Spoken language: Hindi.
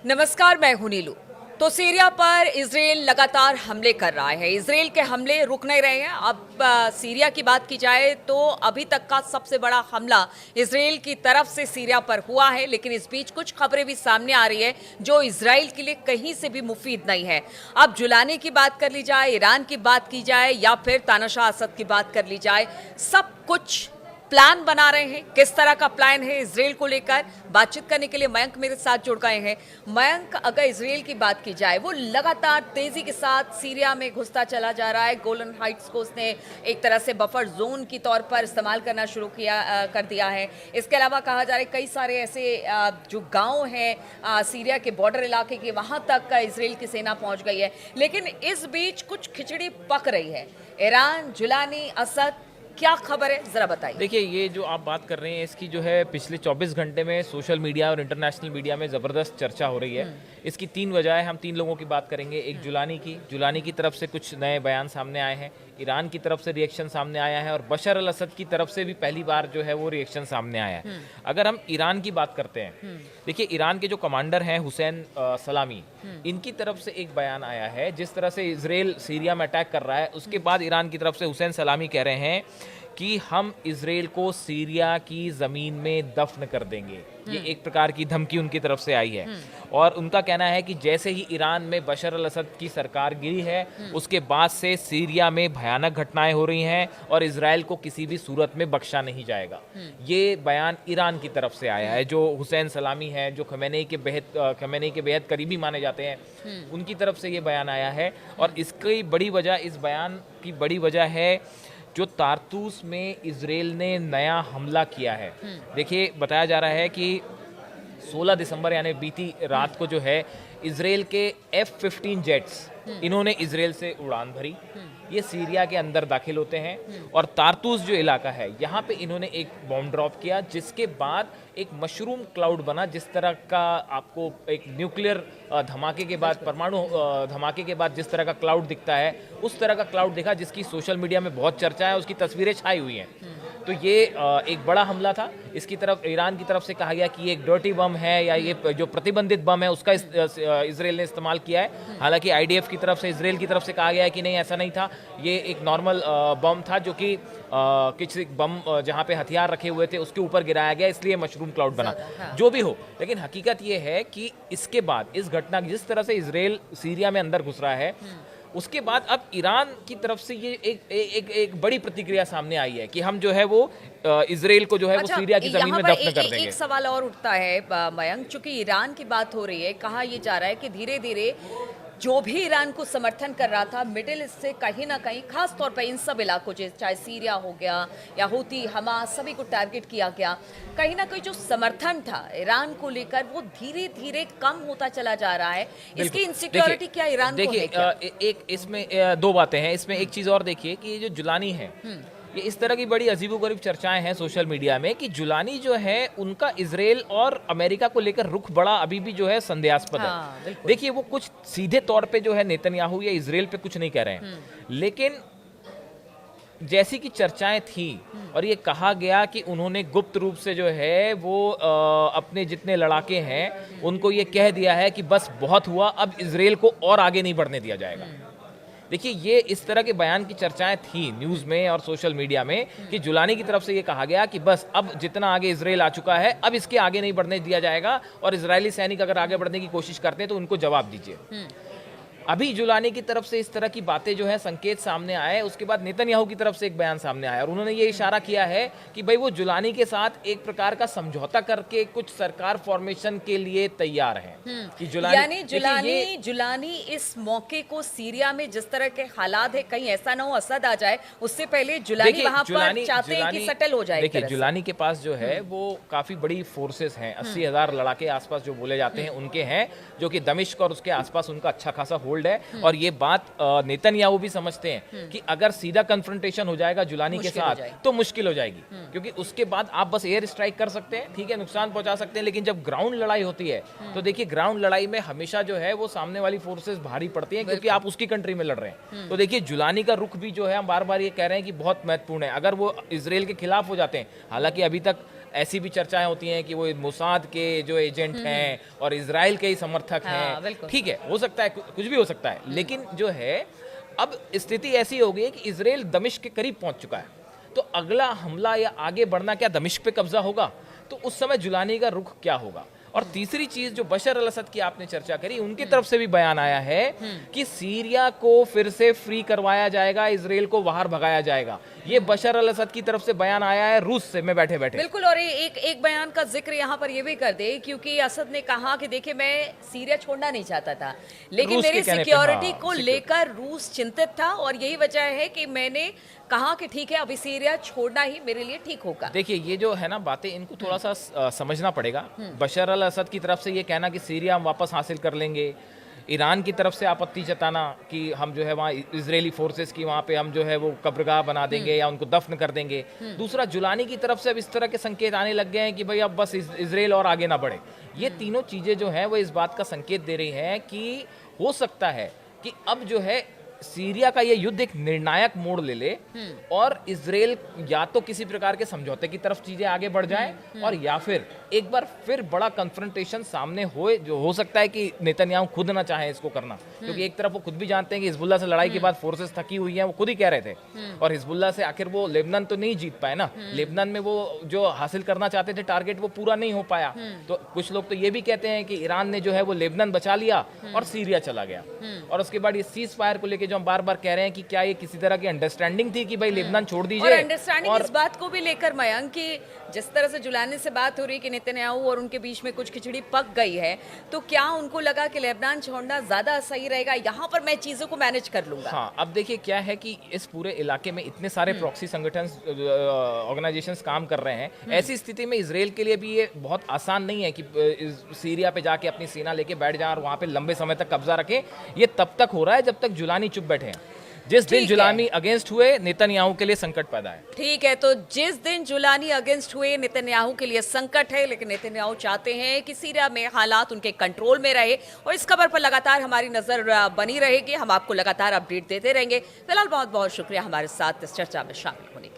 नमस्कार, मैं हूं नीलू। तो सीरिया पर इजराइल लगातार हमले कर रहा है। इजराइल के हमले रुक नहीं रहे हैं। अब सीरिया की बात की जाए तो अभी तक का सबसे बड़ा हमला इजराइल की तरफ से सीरिया पर हुआ है, लेकिन इस बीच कुछ खबरें भी सामने आ रही है जो इजराइल के लिए कहीं से भी मुफीद नहीं है। अब जुलानी की बात कर ली जाए, ईरान की बात की जाए या फिर तानाशाह असद की बात कर ली जाए, सब कुछ प्लान बना रहे हैं। किस तरह का प्लान है इजराइल को लेकर, बातचीत करने के लिए मयंक मेरे साथ जुड़ गए हैं। मयंक, अगर इजराइल की बात की जाए, वो लगातार तेजी के साथ सीरिया में घुसता चला जा रहा है। गोलन हाइट्स को उसने एक तरह से बफर जोन की तौर पर इस्तेमाल करना शुरू कर दिया है। इसके अलावा कहा जा रहा है कई सारे ऐसे जो गांव हैं सीरिया के बॉर्डर इलाके के, वहां तक इजराइल की सेना पहुंच गई है। लेकिन इस बीच कुछ खिचड़ी पक रही है। ईरान, जुलानी, असद, क्या खबर है, जरा बताइए। देखिए, ये जो आप बात कर रहे हैं इसकी जो है पिछले 24 घंटे में सोशल मीडिया और इंटरनेशनल मीडिया में ज़बरदस्त चर्चा हो रही है। इसकी 3 वजह है। हम 3 लोगों की बात करेंगे। एक जुलानी की तरफ से कुछ नए बयान सामने आए हैं, ईरान की तरफ से रिएक्शन सामने आया है और बशर अल असद की तरफ से भी पहली बार जो है वो रिएक्शन सामने आया है। अगर हम ईरान की बात करते हैं, देखिए ईरान के जो कमांडर हैं हुसैन सलामी, इनकी तरफ से एक बयान आया है। जिस तरह से इजराइल सीरिया में अटैक कर रहा है, उसके बाद ईरान की तरफ से हुसैन सलामी कह रहे हैं कि हम इजराइल को सीरिया की ज़मीन में दफन कर देंगे। ये एक प्रकार की धमकी उनकी तरफ से आई है। और उनका कहना है कि जैसे ही ईरान में बशर अल असद की सरकार गिरी है, उसके बाद से सीरिया में भयानक घटनाएं हो रही हैं और इजराइल को किसी भी सूरत में बख्शा नहीं जाएगा। ये बयान ईरान की तरफ से आया है। जो हुसैन सलामी है, जो खमेनेई के बेहद करीबी माने जाते हैं, उनकी तरफ से ये बयान आया है। और इसकी बड़ी वजह, इस बयान की बड़ी वजह है जो तारतूस में इजराइल ने नया हमला किया है। देखिए, बताया जा रहा है कि 16 दिसंबर यानी बीती रात को जो है इजराइल के F-15 जेट्स, इन्होंने इजराइल से उड़ान भरी। ये सीरिया के अंदर दाखिल होते हैं और तारतूस जो इलाका है, यहाँ पे इन्होंने एक बॉम्ब ड्रॉप किया, जिसके बाद एक मशरूम क्लाउड बना। जिस तरह का आपको एक न्यूक्लियर धमाके के बाद, परमाणु धमाके के बाद जिस तरह का क्लाउड दिखता है, उस तरह का क्लाउड दिखा, जिसकी सोशल मीडिया में बहुत चर्चा है, उसकी तस्वीरें छाई हुई हैं। तो ये एक बड़ा हमला था। इसकी तरफ ईरान की तरफ से कहा गया कि ये एक डर्टी बम है या ये जो प्रतिबंधित बम है उसका इजराइल ने इस्तेमाल किया है। हालांकि आईडीएफ की तरफ से, इजराइल की तरफ से कहा गया है कि नहीं, ऐसा नहीं था, ये एक नॉर्मल बम था जो कि किसी बम जहाँ पे हथियार रखे हुए थे उसके ऊपर गिराया गया, इसलिए मशरूम क्लाउड बना। जो भी हो, लेकिन हकीकत ये है कि इसके बाद, इस घटना, जिस तरह से इजराइल सीरिया में अंदर घुस रहा है, उसके बाद अब ईरान की तरफ से ये एक बड़ी प्रतिक्रिया सामने आई है कि हम जो है वो इजराइल को जो है वो सीरिया की जमीन में दफन कर देंगे। एक सवाल और उठता है मयंक, चूंकि ईरान की बात हो रही है, कहा यह जा रहा है कि धीरे धीरे जो भी ईरान को समर्थन कर रहा था मिडिल ईस्ट से, कहीं ना कहीं खास तौर पर इन सब इलाकों, चाहे सीरिया हो गया या हूती, हमास, सभी को टारगेट किया गया। कहीं ना कहीं जो समर्थन था ईरान को लेकर वो धीरे धीरे कम होता चला जा रहा है। इसकी इनसिक्योरिटी क्या ईरान को है क्या? एक इसमें 2 बातें हैं। इसमें एक चीज और देखिए कि ये जो जुलानी है, ये इस तरह की बड़ी अजीबोगरीब चर्चाएं हैं सोशल मीडिया में कि जुलानी जो है उनका इजराइल और अमेरिका को लेकर रुख बड़ा अभी भी जो है संदेहास्पद है। देखिए, वो कुछ सीधे तौर पे जो है नेतन्याहू या इजराइल पे कुछ नहीं कह रहे हैं, लेकिन जैसी की चर्चाएं थी और ये कहा गया कि उन्होंने गुप्त रूप से जो है वो अपने जितने लड़ाके हैं उनको ये कह दिया है कि बस बहुत हुआ, अब इजराइल को और आगे नहीं बढ़ने दिया जाएगा। देखिए, ये इस तरह के बयान की चर्चाएं थी न्यूज़ में और सोशल मीडिया में कि जुलानी की तरफ से ये कहा गया कि बस अब जितना आगे इजराइल आ चुका है, अब इसके आगे नहीं बढ़ने दिया जाएगा और इजरायली सैनिक अगर आगे बढ़ने की कोशिश करते हैं तो उनको जवाब दीजिए। अभी जुलानी की तरफ से इस तरह की बातें जो है, संकेत सामने आए, उसके बाद नेतन्याहू की तरफ से एक बयान सामने आया और उन्होंने ये इशारा किया है कि भाई वो जुलानी के साथ एक प्रकार का समझौता करके कुछ सरकार फॉर्मेशन के लिए तैयार हैं। कि जुलानी इस मौके को, सीरिया में जिस तरह के हालात है, कहीं ऐसा ना हो असद आ जाए, उससे पहले जुलानी वहां पर चाहते हैं कि सेटल हो जाए। देखिए, जुलानी के पास जो है वो काफी बड़ी फोर्सेस हैं, 80,000 लड़ाके आसपास जो बोले जाते हैं उनके हैं, जो कि दमिश्क और उसके आसपास उनका अच्छा खासा होल्ड है। और ये बात नेतन्याहू भी समझते हैं कि अगर सीधा कन्फ्रंटेशन हो जाएगा जुलानी के साथ तो मुश्किल हो जाएगी, क्योंकि उसके बाद आप बस एयर स्ट्राइक कर सकते हैं, ठीक है, नुकसान पहुंचा सकते हैं, लेकिन जब ग्राउंड लड़ाई होती है तो देखिए ग्राउंड लड़ाई में हमेशा जो है वो सामने वाली फोर्सेस भारी पड़ती हैं, क्योंकि आप उसकी कंट्री में लड़ रहे हैं। तो देखिए, जुलानी का रुख भी जो है, हम बार बार ये कह रहे हैं कि बहुत महत्वपूर्ण है। अगर वो इजराइल के खिलाफ हो जाते हैं, हालांकि अभी तक ऐसी भी चर्चाएं होती हैं कि वो मोसाद के जो एजेंट हैं और इजराइल के ही समर्थक हाँ, बिल्कुल। हैं। ठीक है, हो सकता है, कुछ भी हो सकता है, लेकिन जो है अब स्थिति ऐसी हो गई है कि इजराइल दमिश्क के करीब पहुंच चुका है। तो अगला हमला या आगे बढ़ना क्या दमिश्क पे कब्जा होगा? तो उस समय जुलानी का रुख क्या होगा? और तीसरी चीज जो बशर अल असद की आपने चर्चा करी, उनकी तरफ से भी बयान आया है कि सीरिया को फिर से फ्री करवाया जाएगा, इजराइल को बाहर भगाया जाएगा। ये बशर अल असद की तरफ से बयान आया है रूस से, मैं बैठे बैठे। बिल्कुल। और एक बयान का जिक्र यहाँ पर ये भी कर दे, क्योंकि असद ने कहा कि देखिए मैं सीरिया छोड़ना नहीं चाहता था, लेकिन रूस के मेरी कहने पे, सिक्योरिटी हाँ, को लेकर रूस चिंतित था और यही वजह है कि मैंने कहा कि ठीक है अभी सीरिया छोड़ना ही मेरे लिए ठीक होगा। देखिए ये जो है ना बातें, इनको थोड़ा सा समझना पड़ेगा। बशर अल असद की तरफ से ये कहना कि सीरिया हम वापस हासिल कर लेंगे, ईरान की तरफ से आपत्ति जताना कि हम जो है वहाँ इजरायली फोर्सेस की वहाँ पे हम जो है वो कब्रगाह बना देंगे या उनको दफन कर देंगे। दूसरा, जुलानी की तरफ से अब इस तरह के संकेत आने लग गए हैं कि भाई अब बस इजराइल और आगे ना बढ़े। ये तीनों चीज़ें जो हैं वो इस बात का संकेत दे रही हैं कि हो सकता है कि अब जो है सीरिया का ये युद्ध एक निर्णायक मोड़ ले ले और इजराइल या तो किसी प्रकार के समझौते की तरफ चीजें आगे बढ़ जाएं और या फिर एक बार फिर बड़ा कन्फ्रंटेशन सामने होए, जो हो सकता है कि नेतन्याहू खुद ना चाहे इसको करना, क्योंकि एक तरफ वो खुद भी जानते हैं कि हिजबुल्लाह से लड़ाई के बाद फोर्सेस थकी हुई हैं, वो खुद ही कह रहे थे। और हिजबुल्लाह से आखिर वो लेबनान तो नहीं जीत पाए ना, लेबनान में वो जो हासिल करना चाहते थे टारगेट वो पूरा नहीं हो पाया। तो कुछ लोग तो ये भी कहते हैं कि ईरान ने जो है वो लेबनान बचा लिया और सीरिया चला गया। और उसके बाद ये सीज फायर को लेकर जो हम बार बार कह रहे हैं कि क्या ये किसी तरह की अंडरस्टैंडिंग थी कि भाई लेबनान छोड़ दीजिए। और अंडरस्टैंडिंग इस बात को भी लेकर मयंक कि जिस तरह से जुलानी से बात हो रही कि नेतन्याहू और उनके बीच में कुछ खिचड़ी पक गई है, तो क्या उनको लगा कि लेबनान छोड़ना ज्यादा सही रहेगा, यहाँ पर मैं चीजों को मैनेज कर लूंगा? हाँ, अब देखिए क्या है कि इस पूरे इलाके में इतने सारे प्रॉक्सी संगठन ऑर्गेनाइजेशंस काम कर रहे हैं। ऐसी स्थिति में इजराइल के लिए भी ये बहुत आसान नहीं है कि सीरिया पे जाके अपनी सेना लेके बैठ जाए और वहां पे लंबे समय तक कब्जा रखें। ये तब तक हो रहा है जब तक जुलानी चुप बैठे हैं। जिस दिन जुलानी अगेंस्ट हुए नेतन्याहू के लिए संकट पैदा है। ठीक है, तो जिस दिन जुलानी अगेंस्ट हुए नेतन्याहू के लिए संकट है, लेकिन नेतन्याहू चाहते हैं कि सीरिया में हालात उनके कंट्रोल में रहे और इस खबर पर लगातार हमारी नजर बनी रहेगी। हम आपको लगातार अपडेट देते रहेंगे। फिलहाल बहुत बहुत शुक्रिया हमारे साथ इस चर्चा में शामिल होने के लिए।